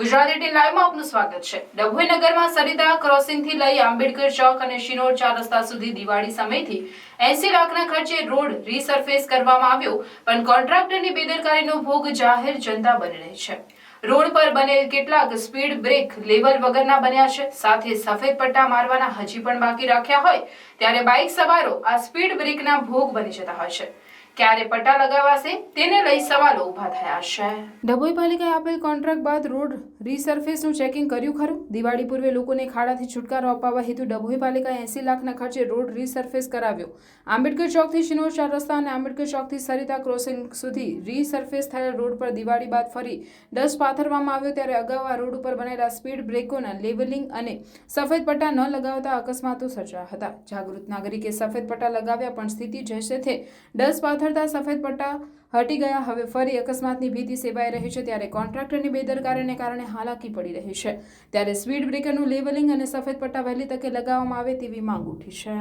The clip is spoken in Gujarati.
ગુજરાતી ટીવી લાઈવમાં આપનું સ્વાગત છે। ડભોઈ નગરમાં સરિતા ક્રોસિંગથી લઈ આંબેડકર ચોક અને શિનોર 4 રસ્તા સુધી દિવાળી સમયથી 80 લાખના ખર્ચે રોડ રીસરફેસ કરવામાં આવ્યો, પણ કોન્ટ્રાક્ટરની બેદરકારીનો ભોગ જાહેર જનતા બની રહી છે। રોડ પર બનેલ કેટલાક સ્પીડ બ્રેક લેવલ વગરના બન્યા છે, સાથે સફેદ પટ્ટા મારવાના હજી પણ બાકી રાખ્યા હોય ત્યારે બાઇક સવારો આ સ્પીડ બ્રેકના ભોગ બની જતા હોય છે। ક્યારે પટ્ટા લગાવાશે તેને લઈ સવાલો ઊભા થયા છે। ડભોઈ પાલિકાએ આપેલ કોન્ટ્રાક્ટ બાદ રોડ રીસરફેસનું ચેકિંગ કર્યું ખરું? દિવાળી પૂર્વે લોકોને ખાડાથી છુટકારો અપાવવા હેતુ ડભોઈ પાલિકાએ 80 લાખના ખર્ચે રોડ રીસરફેસ કરાવ્યો। આંબેડકર ચોકથી શિનોર 4 રસ્તા અને આંબેડકર ચોકથી સરિતા ક્રોસિંગ સુધી રીસરફેસ થયેલ રોડ પર દિવાળી બાદ ફરી ડસ્ટ પાથરવામાં આવ્યો, ત્યારે અગાઉ આ રોડ ઉપર બનેલા સ્પીડ બ્રેકોના લેવલિંગ અને સફેદ પટ્ટા ન લગાવતા અકસ્માતો સર્જાયા હતા। જાગૃત નાગરિકે સફેદ પટ્ટા લગાવ્યા, પણ સ્થિતિ જશે તે ડસ્ટ પાથરતા સફેદ પટ્ટા હટી ગયા। હવે ફરી અકસ્માતની ભીતિ સેવાઈ રહી છે, ત્યારે કોન્ટ્રાક્ટરની બેદરકારીને કારણે હાલાકી પડી રહી છે। ત્યારે સ્પીડ બ્રેકરનું લેવલિંગ અને સફેદ પટ્ટા વહેલી તકે લગાવવામાં આવે તેવી માંગ ઉઠી છે।